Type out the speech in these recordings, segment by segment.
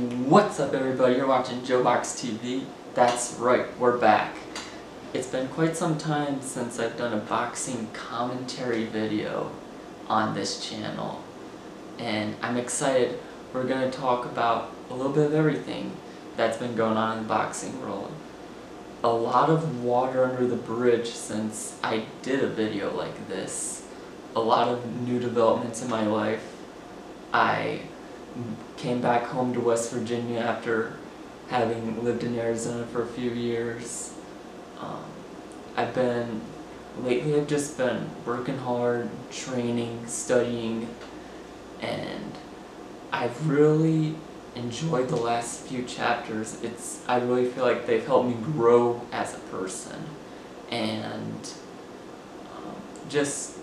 What's up everybody, you're watching JoeBox TV. That's right, we're back. It's been quite some time since I've done a boxing commentary video on this channel. And I'm excited. We're going to talk about a little bit of everything that's been going on in the boxing world. A lot of water under the bridge since I did a video like this. A lot of new developments in my life. I came back home to West Virginia after having lived in Arizona for a few years. Lately I've just been working hard, training, studying, and I've really enjoyed the last few chapters. I really feel like they've helped me grow as a person, and just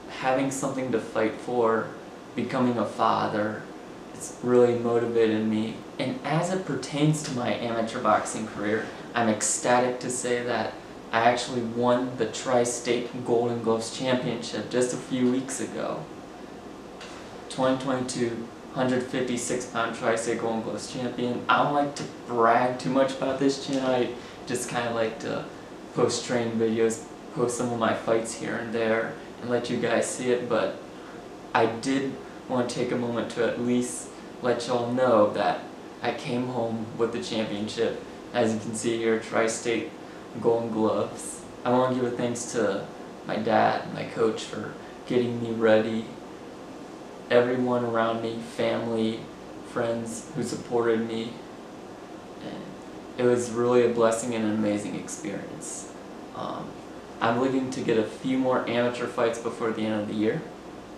having something to fight for, becoming a father, it's really motivated me. And as it pertains to my amateur boxing career, I'm ecstatic to say that I actually won the TriState Golden Gloves Championship just a few weeks ago. 2022 156-pound TriState Golden Gloves champion. I don't like to brag too much about this channel. I just kind of like to post training videos, post some of my fights here and there, and let you guys see it, but I did want to take a moment to at least let y'all know that I came home with the championship. As you can see here, TriState Golden Gloves. I want to give a thanks to my dad, my coach, for getting me ready. Everyone around me, family, friends who supported me. And it was really a blessing and an amazing experience. I'm looking to get a few more amateur fights before the end of the year,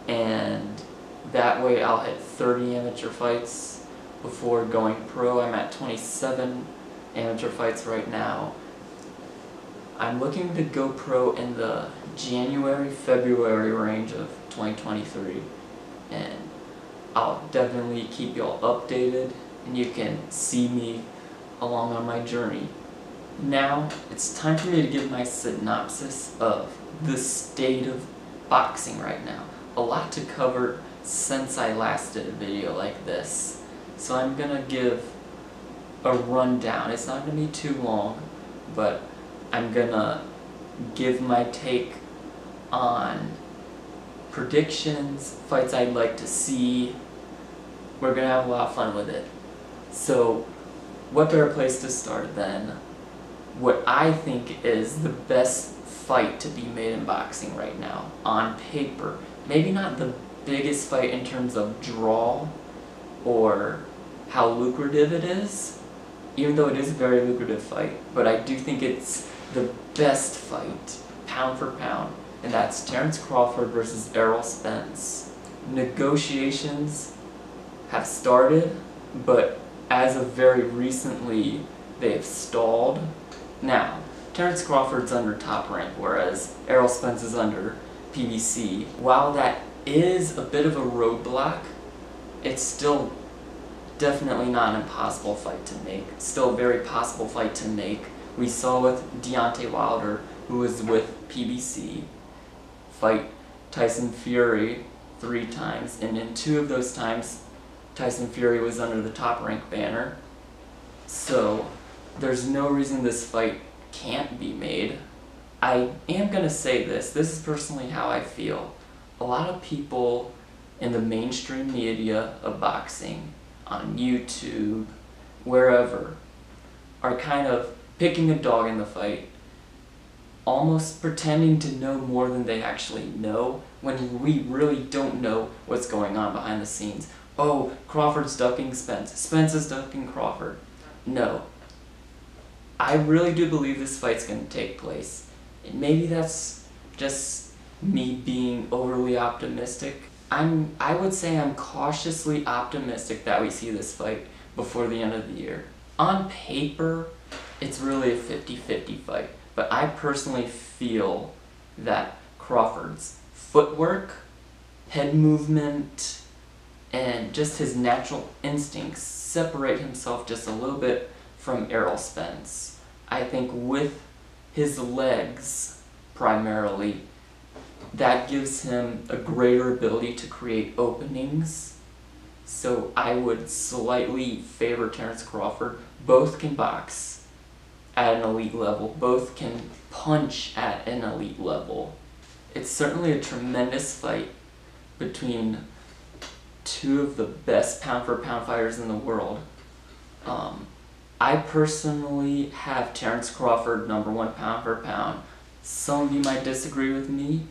and that way I'll hit 30 amateur fights before going pro. I'm at 27 amateur fights right now. I'm looking to go pro in the January-February range of 2023, and I'll definitely keep y'all updated, and you can see me along on my journey. Now, it's time for me to give my synopsis of the state of boxing right now. A lot to cover since I last did a video like this. So I'm gonna give a rundown. It's not gonna be too long, but I'm gonna give my take on predictions, fights I'd like to see. We're gonna have a lot of fun with it. So, what better place to start than what I think is the best fight to be made in boxing right now, on paper. Maybe not the biggest fight in terms of draw or how lucrative it is, even though it is a very lucrative fight, but I do think it's the best fight, pound for pound, and that's Terence Crawford versus Errol Spence. Negotiations have started, but as of very recently, they have stalled. Now, Terence Crawford's under top rank, whereas Errol Spence is under PBC. While that is a bit of a roadblock, it's still definitely not an impossible fight to make. It's still a very possible fight to make. We saw with Deontay Wilder, who was with PBC, fight Tyson Fury 3 times, and in 2 of those times, Tyson Fury was under the top rank banner. So there's no reason this fight can't be made. I am going to say this is personally how I feel. A lot of people in the mainstream media of boxing, on YouTube, wherever, are kind of picking a dog in the fight, almost pretending to know more than they actually know, when we really don't know what's going on behind the scenes. Oh, Crawford's ducking Spence. Spence is ducking Crawford. No. I really do believe this fight's going to take place. And maybe that's just me being overly optimistic. I would say I'm cautiously optimistic that we see this fight before the end of the year. On paper, it's really a 50-50 fight, but I personally feel that Crawford's footwork, head movement, and just his natural instincts separate himself just a little bit from Errol Spence. I think with his legs, primarily, that gives him a greater ability to create openings. So I would slightly favor Terence Crawford. Both can box at an elite level. Both can punch at an elite level. It's certainly a tremendous fight between two of the best pound-for-pound fighters in the world. I personally have Terence Crawford #1 pound-for-pound. Some of you might disagree with me,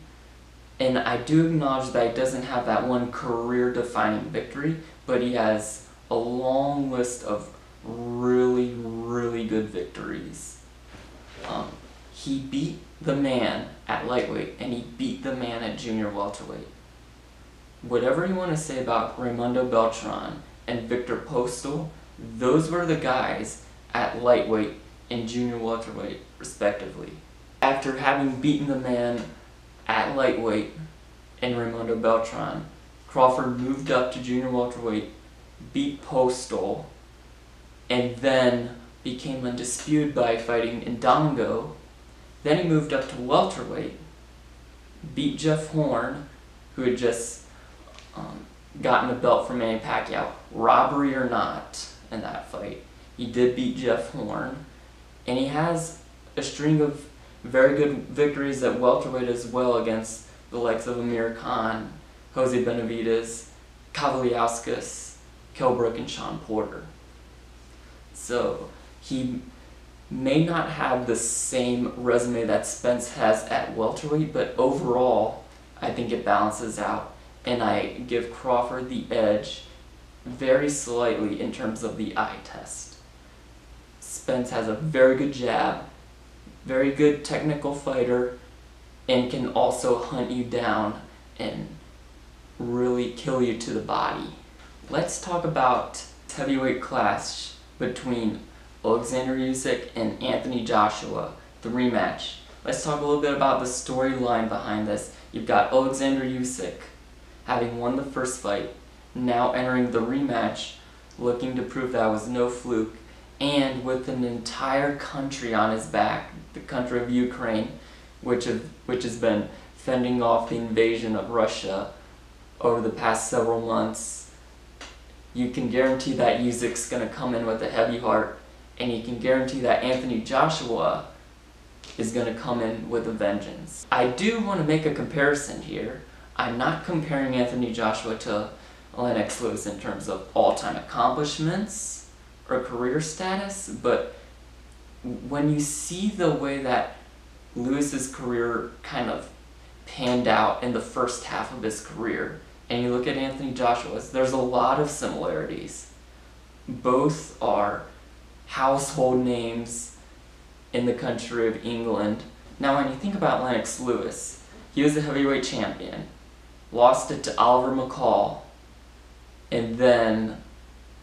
and I do acknowledge that he doesn't have that one career-defining victory, but he has a long list of really, really good victories. He beat the man at lightweight, and he beat the man at junior welterweight. Whatever you want to say about Raimundo Beltran and Victor Postal, those were the guys at lightweight and junior welterweight, respectively. After having beaten the man at lightweight in Raimundo Beltran, Crawford moved up to junior welterweight, beat Postal, and then became undisputed by fighting Ndongo. Then he moved up to welterweight, beat Jeff Horn, who had just gotten a belt from Manny Pacquiao, robbery or not, in that fight. He did beat Jeff Horn, and he has a string of very good victories at welterweight as well against the likes of Amir Khan, Jose Benavidez, Kavaliauskas, Kell Brook, and Sean Porter. So he may not have the same resume that Spence has at welterweight, but overall I think it balances out, and I give Crawford the edge very slightly in terms of the eye test. Spence has a very good jab, very good technical fighter, and can also hunt you down and really kill you to the body. Let's talk about heavyweight clash between Alexander Usyk and Anthony Joshua, the rematch. Let's talk a little bit about the storyline behind this. You've got Alexander Usyk, having won the first fight, now entering the rematch, looking to prove that was no fluke, and with an entire country on his back, the country of Ukraine, which has been fending off the invasion of Russia over the past several months. You can guarantee that Usyk's going to come in with a heavy heart, and you can guarantee that Anthony Joshua is going to come in with a vengeance. I do want to make a comparison here. I'm not comparing Anthony Joshua to Lennox Lewis in terms of all-time accomplishments or career status, but when you see the way that Lewis's career kind of panned out in the first half of his career, and you look at Anthony Joshua's, there's a lot of similarities. Both are household names in the country of England. Now when you think about Lennox Lewis, he was a heavyweight champion, lost it to Oliver McCall, and then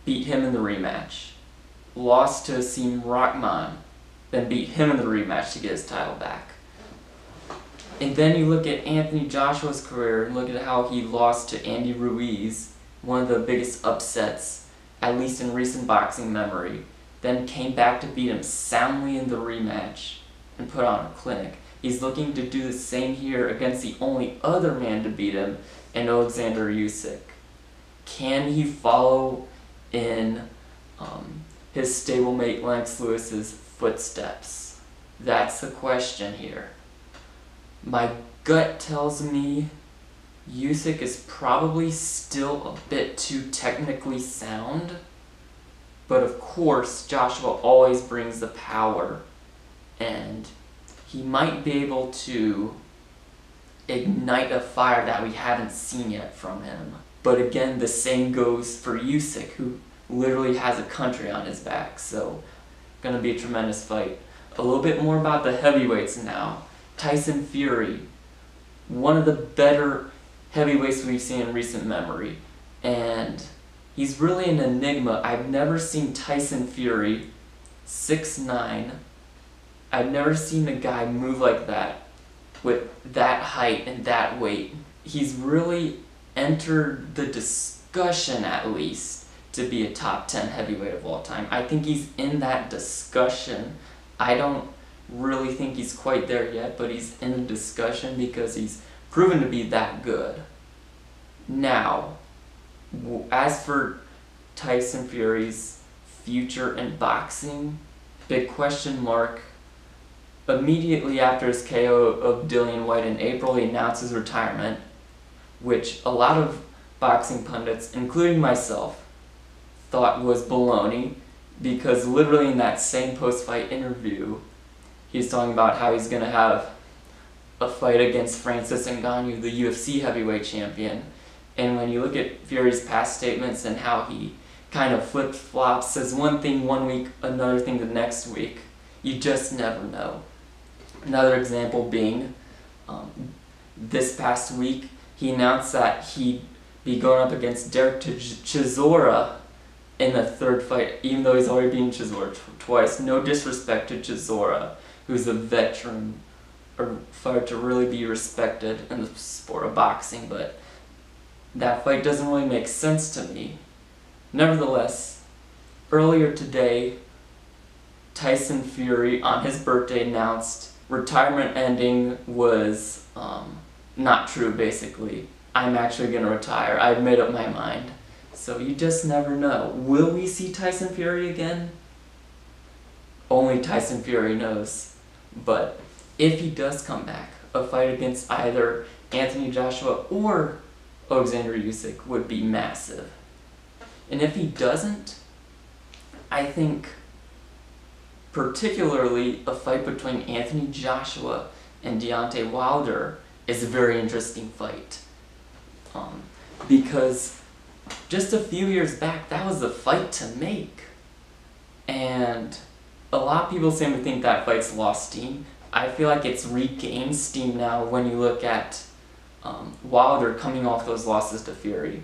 beat him in the rematch. Lost to Asim Rahman, then beat him in the rematch to get his title back. And then you look at Anthony Joshua's career and look at how he lost to Andy Ruiz, one of the biggest upsets, at least in recent boxing memory, then came back to beat him soundly in the rematch and put on a clinic. He's looking to do the same here against the only other man to beat him, in Alexander Usyk. Can he follow in his stablemate Lennox Lewis's footsteps? That's the question here. My gut tells me Usyk is probably still a bit too technically sound, but of course Joshua always brings the power, and he might be able to ignite a fire that we haven't seen yet from him. But again, the same goes for Usyk, who literally has a country on his back, so gonna be a tremendous fight. A little bit more about the heavyweights now. Tyson Fury, one of the better heavyweights we've seen in recent memory, and he's really an enigma. I've never seen Tyson Fury, 6'9". I've never seen a guy move like that with that height and that weight. He's really entered the discussion, at least, to be a top 10 heavyweight of all time. I think he's in that discussion. I don't really think he's quite there yet, but he's in a discussion because he's proven to be that good. Now, As for Tyson Fury's future in boxing, big question mark. Immediately after his KO of Dillian White in April, he announced his retirement, which a lot of boxing pundits, including myself, thought was baloney, because literally in that same post-fight interview, he's talking about how he's going to have a fight against Francis Ngannou, the UFC heavyweight champion. And when you look at Fury's past statements and how he kind of flip-flops, says one thing one week, another thing the next week, you just never know. Another example being, this past week, he announced that he'd be going up against Derek Chisora in the third fight, even though he's already beaten Chisora twice. No disrespect to Chisora, who's a veteran, a fighter to really be respected in the sport of boxing, but that fight doesn't really make sense to me. Nevertheless, earlier today, Tyson Fury, on his birthday, announced retirement ending was not true, basically. I'm actually going to retire. I've made up my mind. So you just never know. Will we see Tyson Fury again? Only Tyson Fury knows. But if he does come back, a fight against either Anthony Joshua or Alexander Usyk would be massive. And if he doesn't, I think particularly a fight between Anthony Joshua and Deontay Wilder is a very interesting fight. Because just a few years back, that was the fight to make. And a lot of people seem to think that fight's lost steam. I feel like it's regained steam now when you look at Wilder coming off those losses to Fury.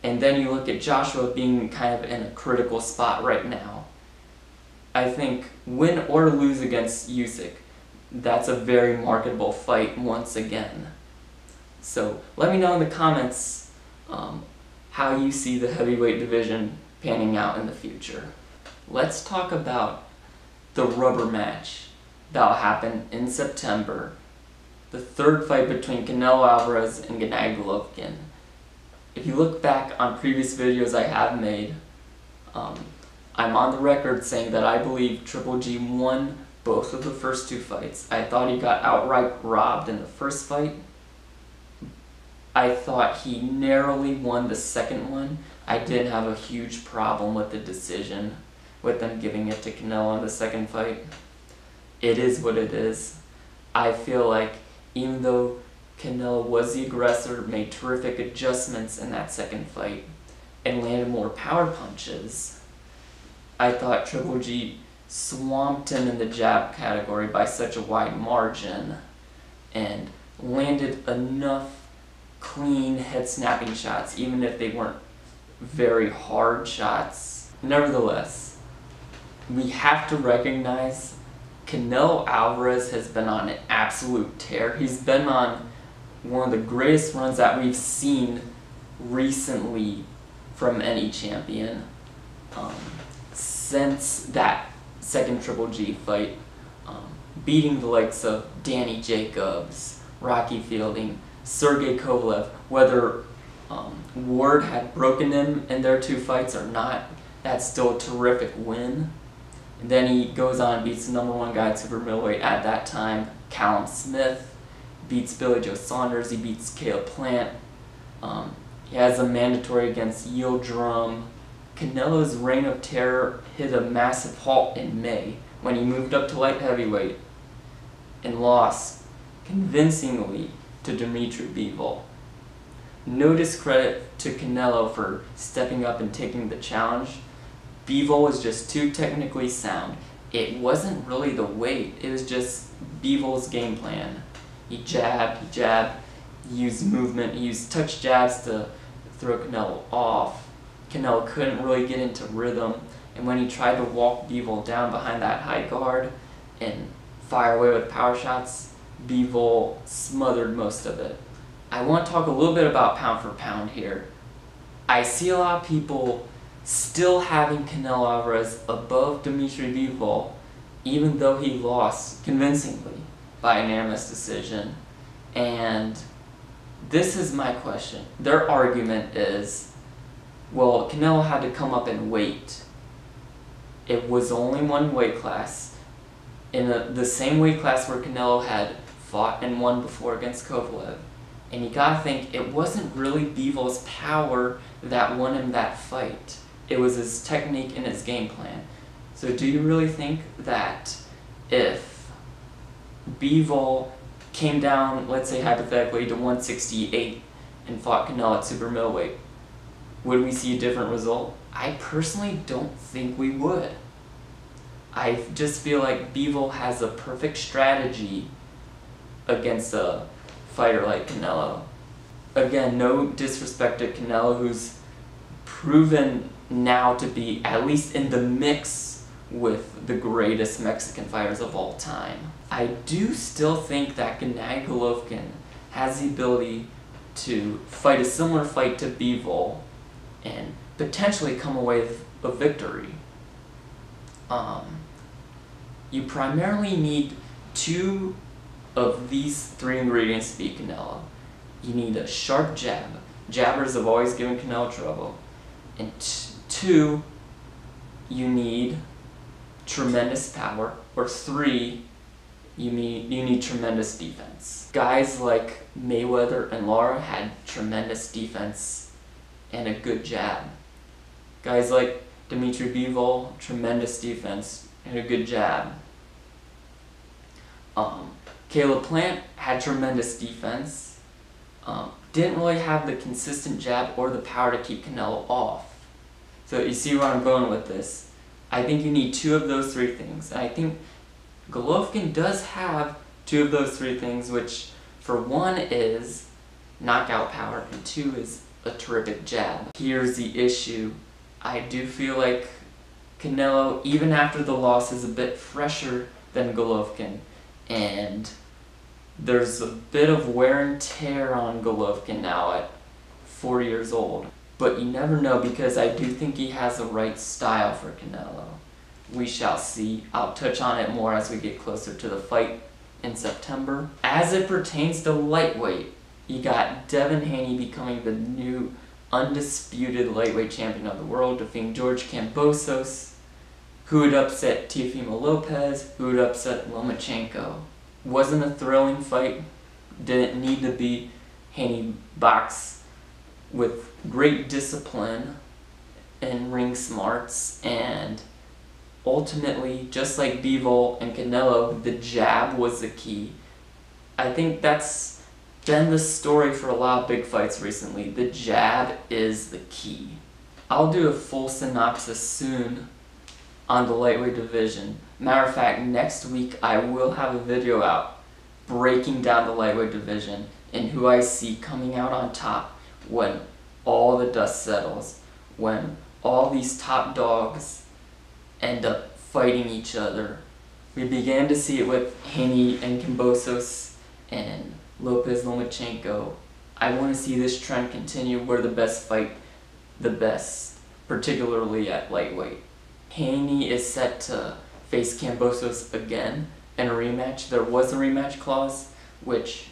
And then you look at Joshua being kind of in a critical spot right now. I think win or lose against Usyk, that's a very marketable fight once again. So let me know in the comments how you see the heavyweight division panning out in the future. Let's talk about the rubber match that'll happen in September. The third fight between Canelo Alvarez and Gennady Golovkin. If you look back on previous videos I have made, I'm on the record saying that I believe Triple G won both of the first two fights. I thought he got outright robbed in the first fight. I thought he narrowly won the second one. I didn't have a huge problem with the decision, with them giving it to Canelo in the second fight. It is what it is. I feel like even though Canelo was the aggressor, made terrific adjustments in that second fight, and landed more power punches, I thought Triple G swamped him in the jab category by such a wide margin, and landed enough clean head-snapping shots, even if they weren't very hard shots. Nevertheless, we have to recognize Canelo Alvarez has been on an absolute tear. He's been on one of the greatest runs that we've seen recently from any champion since that second Triple G fight, beating the likes of Danny Jacobs, Rocky Fielding, Sergey Kovalev. Whether Ward had broken him in their two fights or not, that's still a terrific win. And then he goes on and beats the number one guy at super middleweight at that time, Callum Smith, beats Billy Joe Saunders, he beats Caleb Plant. He has a mandatory against Yildirim. Canelo's reign of terror hit a massive halt in May when he moved up to light heavyweight and lost convincingly to Dimitri Bivol. No discredit to Canelo for stepping up and taking the challenge. Bivol was just too technically sound. It wasn't really the weight, it was just Bivol's game plan. He jabbed, he used movement, he used touch jabs to throw Canelo off. Canelo couldn't really get into rhythm, and when he tried to walk Bivol down behind that high guard and fire away with power shots, Bivol smothered most of it. I want to talk a little bit about pound for pound here. I see a lot of people still having Canelo Alvarez above Dimitri Bivol, even though he lost convincingly by unanimous decision. And this is my question. Their argument is Well, Canelo had to come up in weight. It was only one weight class. In the same weight class where Canelo had fought and won before against Kovalev. And you gotta think, it wasn't really Bivol's power that won him that fight. It was his technique and his game plan. So do you really think that if Bivol came down, let's say hypothetically, to 168 and fought Canelo at super middleweight, would we see a different result? I personally don't think we would. I just feel like Bivol has a perfect strategy against a fighter like Canelo. Again, no disrespect to Canelo, who's proven now to be at least in the mix with the greatest Mexican fighters of all time. I do still think that Gennady Golovkin has the ability to fight a similar fight to Bivol and potentially come away with a victory. You primarily need two of these three ingredients to beat Canelo. You need a sharp jab. Jabbers have always given Canelo trouble. And two, you need tremendous power. Or three, you need tremendous defense. Guys like Mayweather and Lara had tremendous defense and a good jab. Guys like Dimitri Bivol, tremendous defense and a good jab. Caleb Plant had tremendous defense, didn't really have the consistent jab or the power to keep Canelo off. So you see where I'm going with this. I think you need two of those three things. And I think Golovkin does have two of those three things, which for one is knockout power and two is a terrific jab. Here's the issue. I do feel like Canelo, even after the loss, is a bit fresher than Golovkin, and there's a bit of wear and tear on Golovkin now at 4 years old. But you never know, because I do think he has the right style for Canelo. We shall see. I'll touch on it more as we get closer to the fight in September. As it pertains to lightweight, you got Devin Haney becoming the new undisputed lightweight champion of the world, defeating George Kambosos, who would upset Teofimo Lopez, who would upset Lomachenko. Wasn't a thrilling fight, didn't need to be. Haney boxed with great discipline and ring smarts, and ultimately, just like Bivol and Canelo, the jab was the key. I think that's been the story for a lot of big fights recently. The jab is the key. I'll do a full synopsis soon on the lightweight division. Matter of fact, next week I will have a video out breaking down the lightweight division and who I see coming out on top when all the dust settles, when all these top dogs end up fighting each other. We began to see it with Haney and Kambosos and Lopez Lomachenko. I want to see this trend continue where the best fight the best, particularly at lightweight. Haney is set to face Kambosos again in a rematch. There was a rematch clause, which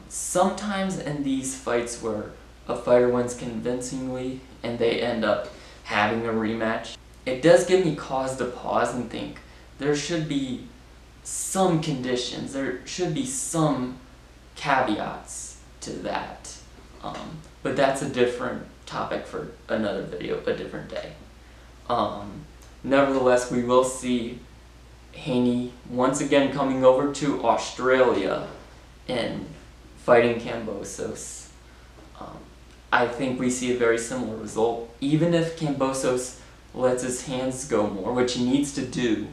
sometimes in these fights where a fighter wins convincingly and they end up having a rematch, it does give me cause to pause and think there should be some conditions, there should be some caveats to that. But that's a different topic for another video, a different day. Nevertheless, we will see Haney once again coming over to Australia and fighting Kambosos. I think we see a very similar result. Even if Kambosos lets his hands go more, which he needs to do,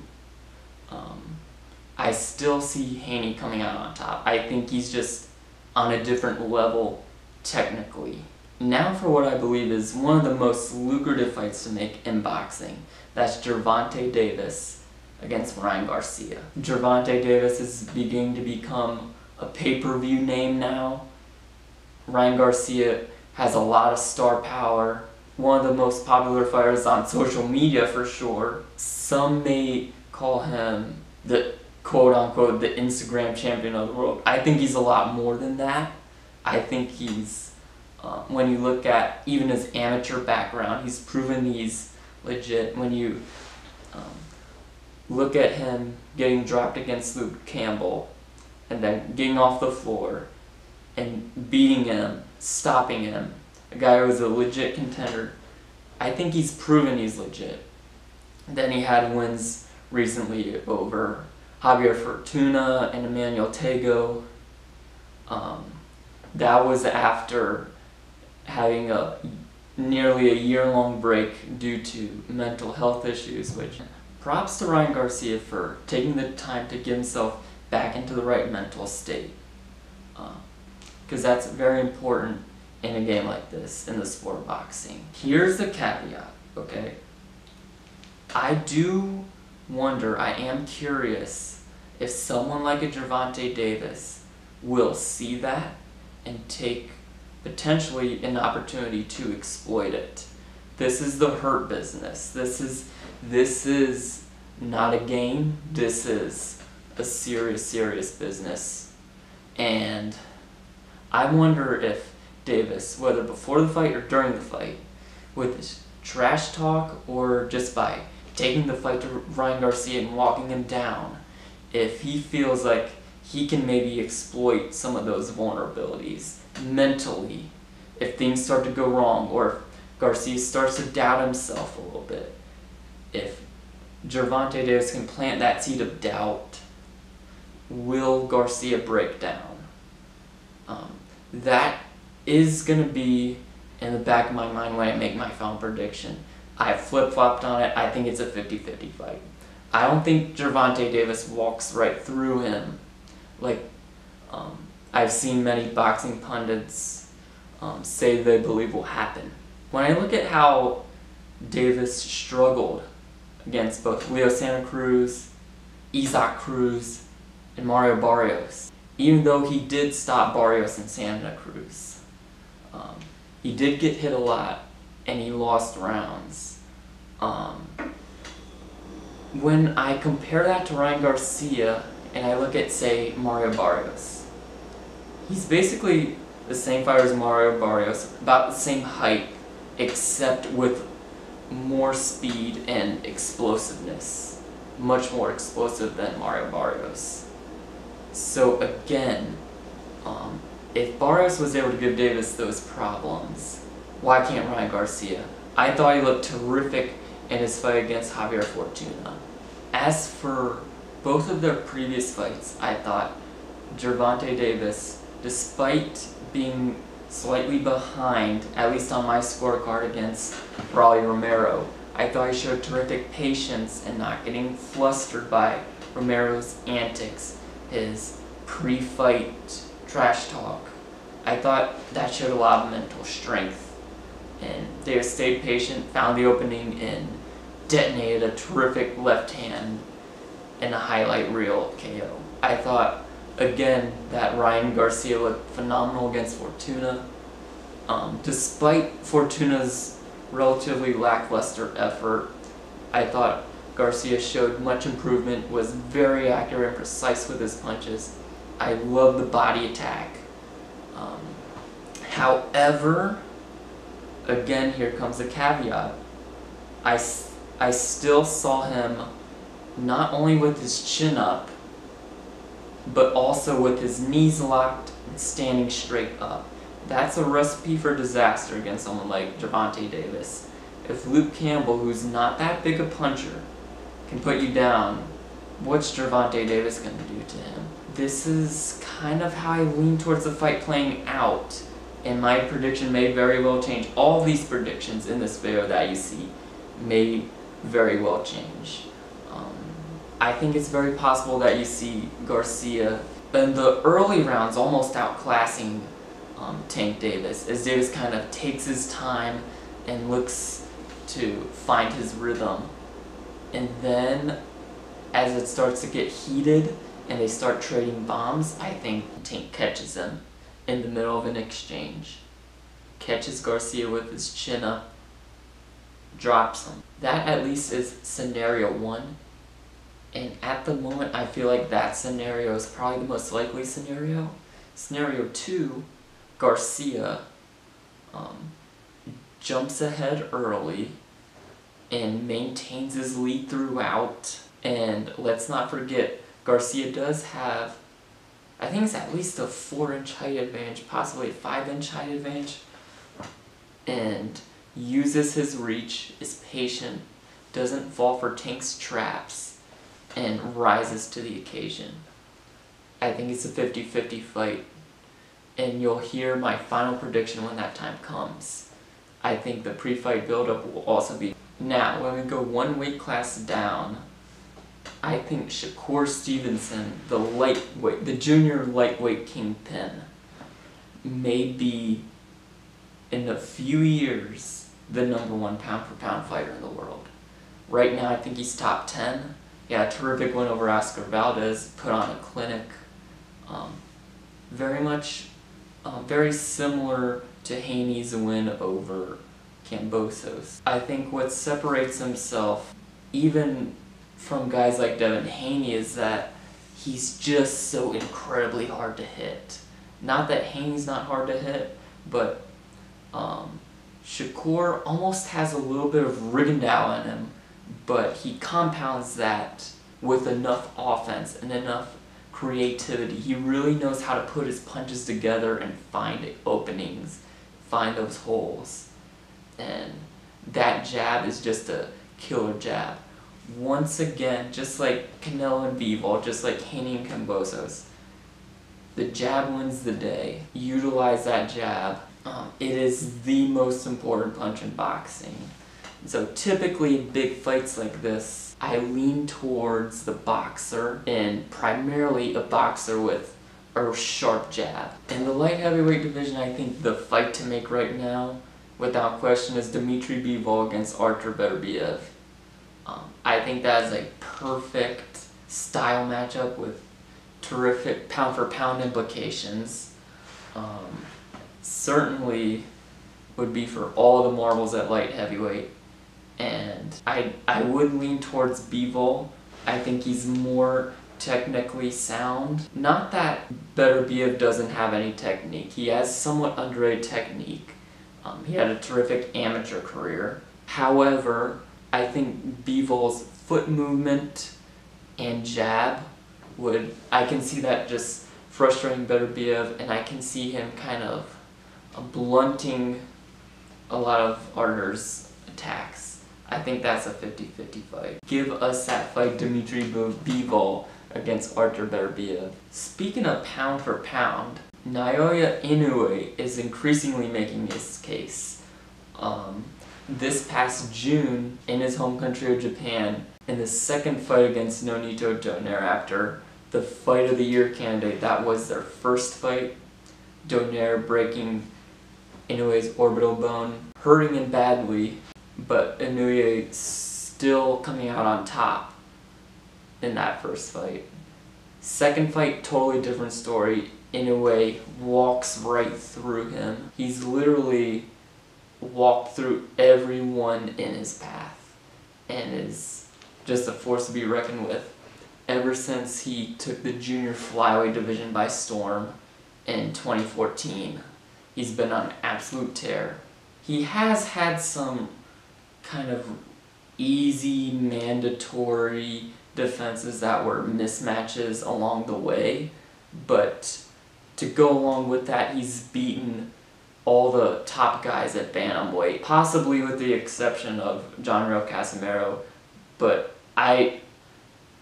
I still see Haney coming out on top. I think he's just on a different level technically. Now for what I believe is one of the most lucrative fights to make in boxing. That's Gervonta Davis against Ryan Garcia. Gervonta Davis is beginning to become a pay-per-view name now. Ryan Garcia has a lot of star power. One of the most popular fighters on social media for sure. Some may call him the quote-unquote the Instagram champion of the world. I think he's a lot more than that. I think he's When you look at even his amateur background, he's proven he's legit. When you look at him getting dropped against Luke Campbell and then getting off the floor and beating him, stopping him, a guy who was a legit contender, I think he's proven he's legit. Then he had wins recently over Javier Fortuna and Emmanuel Tego. That was after having nearly a year-long break due to mental health issues, which props to Ryan Garcia for taking the time to get himself back into the right mental state. Because that's very important in a game like this, in the sport of boxing. Here's the caveat, okay? I do wonder, I am curious, if someone like a Gervonta Davis will see that and take potentially an opportunity to exploit it. This is the hurt business. This is not a game. This is a serious business. And I wonder if Davis, whether before the fight or during the fight, with his trash talk or just by taking the fight to Ryan Garcia and walking him down, if he feels like he can maybe exploit some of those vulnerabilities mentally, if things start to go wrong, or if Garcia starts to doubt himself a little bit, if Gervonta Davis can plant that seed of doubt, will Garcia break down? That is going to be in the back of my mind when I make my final prediction. I flip-flopped on it. I think it's a 50-50 fight. I don't think Gervonta Davis walks right through him. Like, I've seen many boxing pundits say they believe will happen. When I look at how Davis struggled against both Leo Santa Cruz, Isaac Cruz, and Mario Barrios, even though he did stop Barrios and Santa Cruz, he did get hit a lot and he lost rounds. When I compare that to Ryan Garcia and I look at, say, Mario Barrios, he's basically the same fighter as Mario Barrios, about the same height, except with more speed and explosiveness. Much more explosive than Mario Barrios. So again, if Barrios was able to give Davis those problems, why can't Ryan Garcia? I thought he looked terrific in his fight against Javier Fortuna. As for both of their previous fights, I thought Gervonta Davis, despite being slightly behind, at least on my scorecard against Raleigh Romero, I thought he showed terrific patience and not getting flustered by Romero's antics, his pre-fight trash talk. I thought that showed a lot of mental strength. And Davis stayed patient, found the opening, and detonated a terrific left hand and a highlight reel KO. I thought, again, that Ryan Garcia looked phenomenal against Fortuna. Despite Fortuna's relatively lackluster effort, I thought Garcia showed much improvement, was very accurate and precise with his punches. I love the body attack. However, again, here comes the caveat. I still saw him not only with his chin up, but also with his knees locked and standing straight up. That's a recipe for disaster against someone like Gervonta Davis. If Luke Campbell, who's not that big a puncher, can put you down, what's Gervonta Davis going to do to him? This is kind of how I lean towards the fight playing out, and my prediction may very well change. All these predictions in this video that you see may very well change. I think it's very possible that you see Garcia in the early rounds almost outclassing Tank Davis, as Davis kind of takes his time and looks to find his rhythm. And then, as it starts to get heated and they start trading bombs, I think Tank catches him in the middle of an exchange. Catches Garcia with his chin up, drops him. That at least is scenario 1. And at the moment, I feel like that scenario is probably the most likely scenario. Scenario 2, Garcia jumps ahead early and maintains his lead throughout. And let's not forget, Garcia does have, I think it's at least a 4-inch height advantage, possibly a 5-inch height advantage, and uses his reach, is patient, doesn't fall for Tank's traps, and rises to the occasion. I think it's a 50-50 fight, and you'll hear my final prediction when that time comes. I think the pre-fight build-up will also be. Now, when we go one weight class down, I think Shakur Stevenson, the junior lightweight kingpin, may be, in a few years, the #1 pound-for-pound fighter in the world. Right now, I think he's top 10. Yeah, a terrific win over Oscar Valdez, put on a clinic. Very similar to Haney's win over Kambosos. I think what separates himself, even from guys like Devin Haney, is that he's just so incredibly hard to hit. Not that Haney's not hard to hit, but Shakur almost has a little bit of Rigondeaux in him, but he compounds that with enough offense and enough creativity. He really knows how to put his punches together and find openings, find those holes. And that jab is just a killer jab. Once again, just like Canelo and Bivol, just like Haney and Kambosos, the jab wins the day. Utilize that jab. It is the most important punch in boxing. So typically in big fights like this, I lean towards the boxer, and primarily a boxer with a sharp jab. In the light heavyweight division, I think the fight to make right now, without question, is Dmitry Bivol against Artur Beterbiev. I think that is a perfect style matchup with terrific pound-for-pound implications. Certainly would be for all the marbles at light heavyweight. And I would lean towards Bivol. I think he's more technically sound. Not that Beterbiev doesn't have any technique. He has somewhat underrated technique. He had a terrific amateur career. However, I think Bivol's foot movement and jab I can see that just frustrating Beterbiev, and I can see him kind of blunting a lot of Artur's attacks. I think that's a 50-50 fight. Give us that fight, Dmitry Bivol against Artur Beterbiev. Speaking of pound for pound, Nyoya Inoue is increasingly making his case. This past June, in his home country of Japan, in the second fight against Nonito Donaire after the Fight of the Year candidate, that was their first fight. Donaire breaking Inoue's orbital bone, hurting him badly, but Inoue still coming out on top in that first fight. Second fight, totally different story. Inoue walks right through him. He's literally walked through everyone in his path and is just a force to be reckoned with. Ever since he took the junior flyweight division by storm in 2014, he's been on an absolute tear. He has had some kind of easy, mandatory defenses that were mismatches along the way, but to go along with that, he's beaten all the top guys at bantamweight, possibly with the exception of John Real Casimero, but I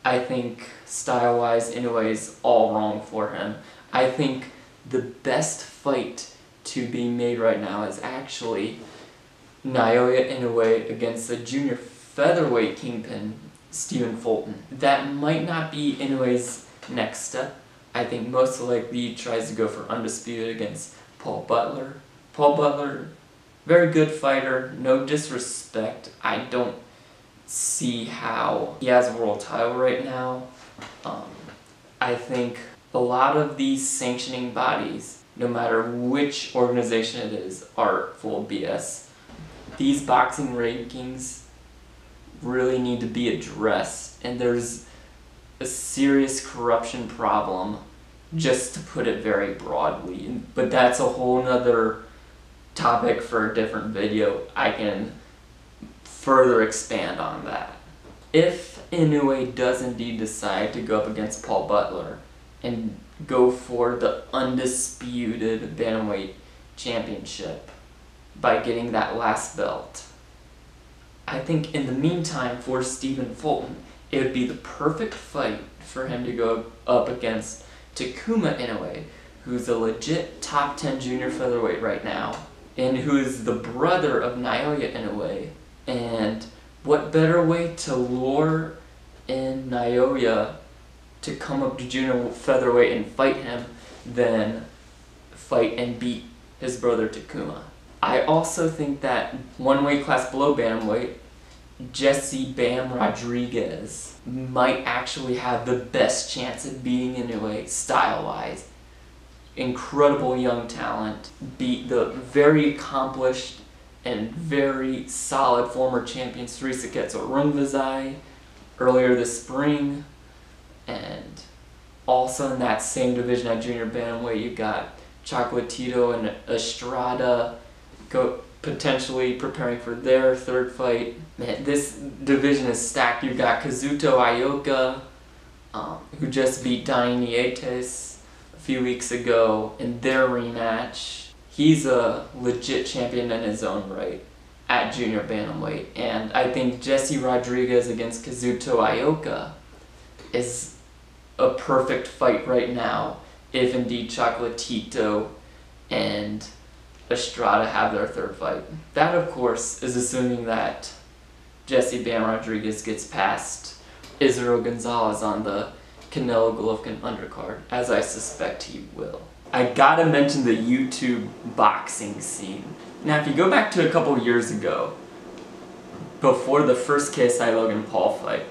think style-wise, Inoue is all wrong for him. I think the best fight to be made right now is actually Nyoya Inoue against the junior featherweight kingpin, Stephen Fulton. That might not be Inoue's next step. I think most likely he tries to go for undisputed against Paul Butler. Paul Butler, very good fighter, no disrespect. I don't see how he has a world title right now. I think a lot of these sanctioning bodies, no matter which organization it is, are full of BS. These boxing rankings really need to be addressed, and there's a serious corruption problem, just to put it very broadly. But that's a whole nother topic for a different video. I can further expand on that. If Inoue does indeed decide to go up against Paul Butler and go for the undisputed bantamweight championship by getting that last belt, I think in the meantime for Stephen Fulton, it would be the perfect fight for him to go up against Takuma Inoue, who's a legit top 10 junior featherweight right now, and who is the brother of Nyoya Inoue. And what better way to lure in Nyoya to come up to junior featherweight and fight him than fight and beat his brother Takuma. I also think that one weight class below bantamweight, Jesse Bam Rodriguez might actually have the best chance at beating Inoue style-wise. Incredible young talent, beat the very accomplished and very solid former champion Srisaketo Rungvisai earlier this spring. And also in that same division at junior bantamweight, you got Chocolatito and Estrada potentially preparing for their third fight. Man, this division is stacked. You've got Kazuto Ioka, who just beat Donnie Nietes a few weeks ago in their rematch. He's a legit champion in his own right at junior bantamweight. And I think Jesse Rodriguez against Kazuto Ioka is a perfect fight right now if indeed Chocolatito and Estrada have their third fight. That, of course, is assuming that Jesse Bam Rodriguez gets past Israel Gonzalez on the Canelo Golovkin undercard, as I suspect he will. I gotta mention the YouTube boxing scene. Now, if you go back to a couple years ago, before the first KSI Logan Paul fight,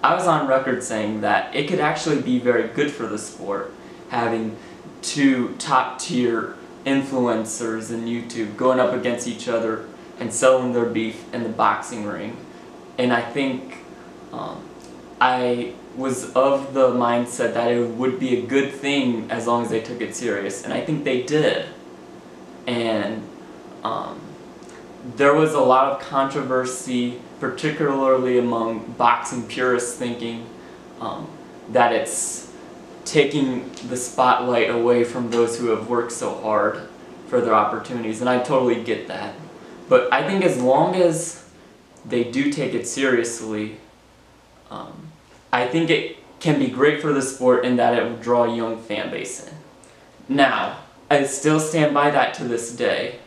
I was on record saying that it could actually be very good for the sport having two top-tier influencers in YouTube going up against each other and selling their beef in the boxing ring. And I think I was of the mindset that it would be a good thing as long as they took it serious, and I think they did. And there was a lot of controversy, particularly among boxing purists, thinking that it's taking the spotlight away from those who have worked so hard for their opportunities, and I totally get that. But I think as long as they do take it seriously, I think it can be great for the sport in that it will draw a young fan base in. Now, I still stand by that to this day.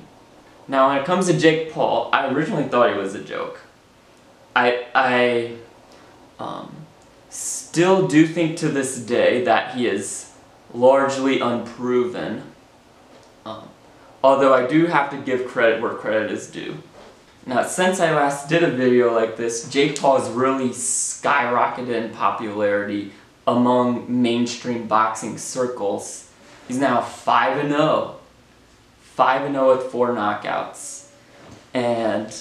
Now, when it comes to Jake Paul, I originally thought he was a joke. I still do think to this day that he is largely unproven, although I do have to give credit where credit is due. Now, since I last did a video like this, Jake Paul has really skyrocketed in popularity among mainstream boxing circles. He's now 5-0. 5-0 with 4 knockouts. And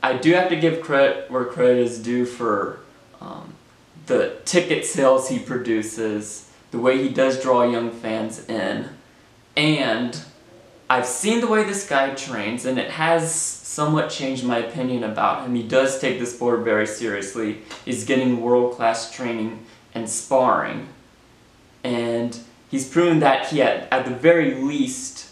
I do have to give credit where credit is due for the ticket sales he produces, the way he does draw young fans in, and I've seen the way this guy trains, and it has somewhat changed my opinion about him. He does take the sport very seriously. He's getting world-class training and sparring, and he's proven that he, at the very least,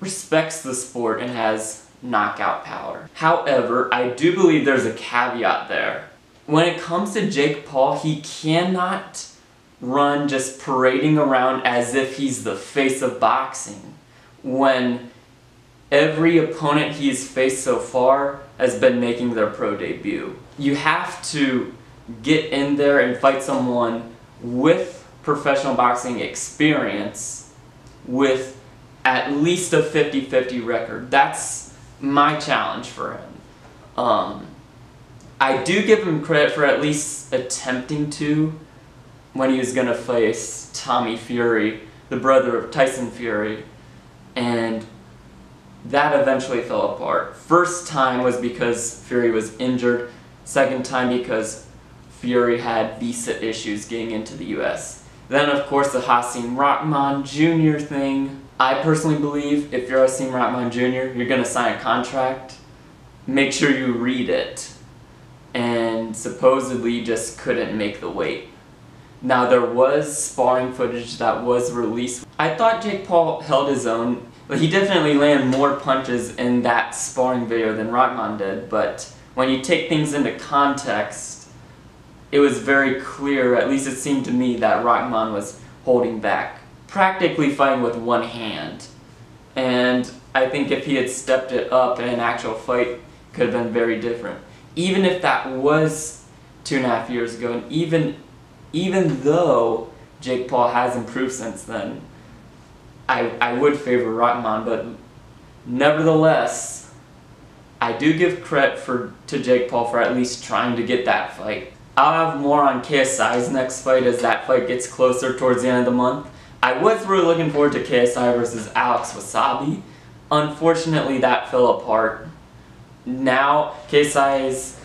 respects the sport and has knockout power. However, I do believe there's a caveat there. When it comes to Jake Paul, he cannot run just parading around as if he's the face of boxing, when every opponent he's faced so far has been making their pro debut. You have to get in there and fight someone with professional boxing experience with at least a 50-50 record. That's my challenge for him. I do give him credit for at least attempting to when he was going to face Tommy Fury, the brother of Tyson Fury, and that eventually fell apart. First time was because Fury was injured, second time because Fury had visa issues getting into the US. Then of course the Hasim Rahman Jr. thing. I personally believe if you're Hasim Rahman Jr., you're gonna sign a contract, make sure you read it. And supposedly just couldn't make the weight. Now there was sparring footage that was released. I thought Jake Paul held his own. He definitely landed more punches in that sparring video than Rahman did, but when you take things into context, it was very clear, at least it seemed to me, that Rahman was holding back, practically fighting with one hand. And I think if he had stepped it up in an actual fight, it could have been very different. Even if that was 2.5 years ago, and even though Jake Paul has improved since then, I would favor Rahman, but nevertheless, I do give credit to Jake Paul for at least trying to get that fight. I'll have more on KSI's next fight as that fight gets closer towards the end of the month. I was really looking forward to KSI versus Alex Wasabi. Unfortunately, that fell apart. Now, KSI's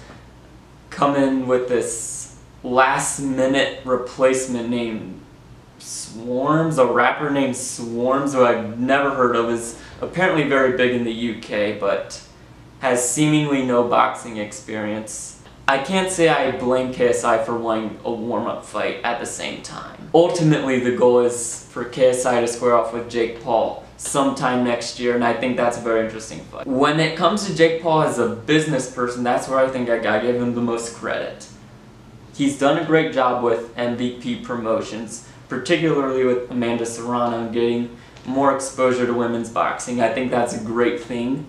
come in with this last-minute replacement named Swarms, a rapper named Swarms, who I've never heard of, is apparently very big in the UK, but has seemingly no boxing experience. I can't say I blame KSI for wanting a warm-up fight at the same time. Ultimately, the goal is for KSI to square off with Jake Paul sometime next year, and I think that's a very interesting fight. When it comes to Jake Paul as a business person, that's where I think I gotta give him the most credit. He's done a great job with MVP promotions, particularly with Amanda Serrano getting more exposure to women's boxing. I think that's a great thing,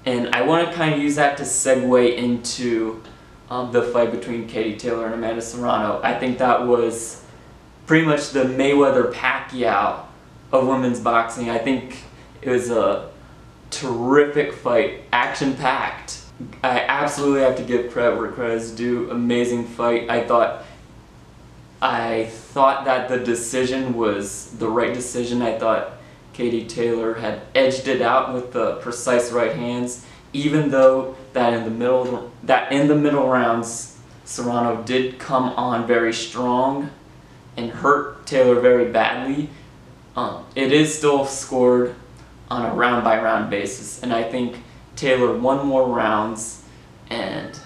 and I want to kind of use that to segue into the fight between Katie Taylor and Amanda Serrano. I think that was pretty much the Mayweather-Pacquiao of women's boxing. I think it was a terrific fight, action-packed. I absolutely have to give credit where credit is due. Amazing fight. I thought that the decision was the right decision. I thought Katie Taylor had edged it out with the precise right hands, even though that in the middle rounds Serrano did come on very strong and hurt Taylor very badly. It is still scored on a round-by-round basis, and I think Taylor won more rounds and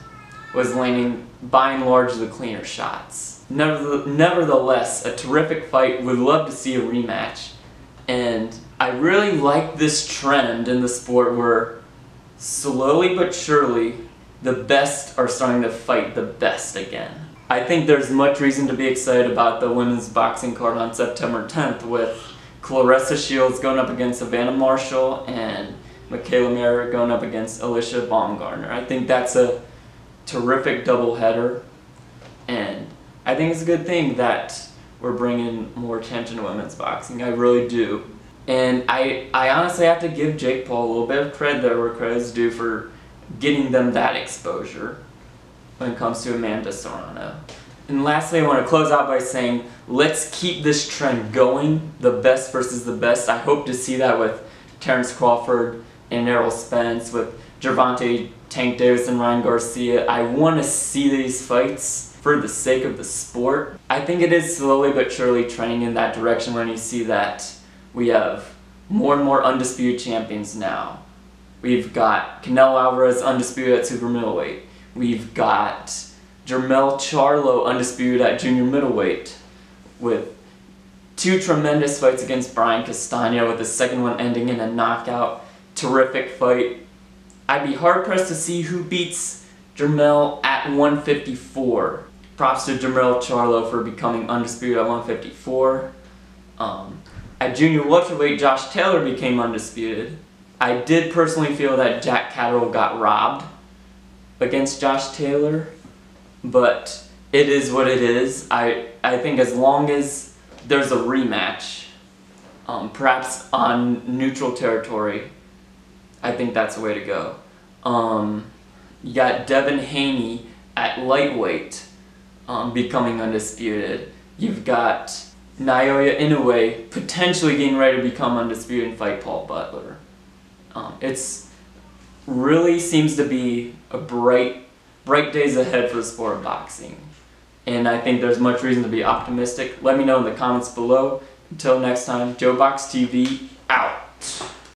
was landing, by and large, the cleaner shots. Nevertheless, a terrific fight. Would love to see a rematch, and I really like this trend in the sport where slowly but surely the best are starting to fight the best again. I think there's much reason to be excited about the women's boxing card on September 10th with Claressa Shields going up against Savannah Marshall and Michaela Merritt going up against Alicia Baumgartner. I think that's a terrific doubleheader, and I think it's a good thing that we're bringing more attention to women's boxing. I really do. And I honestly have to give Jake Paul a little bit of credit there where credit is due for getting them that exposure when it comes to Amanda Serrano. And lastly, I want to close out by saying, let's keep this trend going, the best versus the best. I hope to see that with Terence Crawford and Errol Spence, with Gervonta Tank Davis and Ryan Garcia. I want to see these fights for the sake of the sport. I think it is slowly but surely trending in that direction when you see that we have more and more undisputed champions now. We've got Canelo Alvarez undisputed at super middleweight. We've got Jermell Charlo undisputed at junior middleweight, with two tremendous fights against Brian Castano, with the second one ending in a knockout. Terrific fight. I'd be hard-pressed to see who beats Jermell at 154. Props to Jermell Charlo for becoming undisputed at 154. At junior welterweight, Josh Taylor became undisputed. I did personally feel that Jack Catterall got robbed against Josh Taylor, but it is what it is. I think as long as there's a rematch, perhaps on neutral territory, I think that's the way to go. You got Devin Haney at lightweight becoming undisputed. You've got Nyoya Inoue potentially getting ready to become undisputed and fight Paul Butler. It's really seems to be a bright days ahead for the sport of boxing. and I think there's much reason to be optimistic. Let me know in the comments below. Until next time, JoeBox TV out.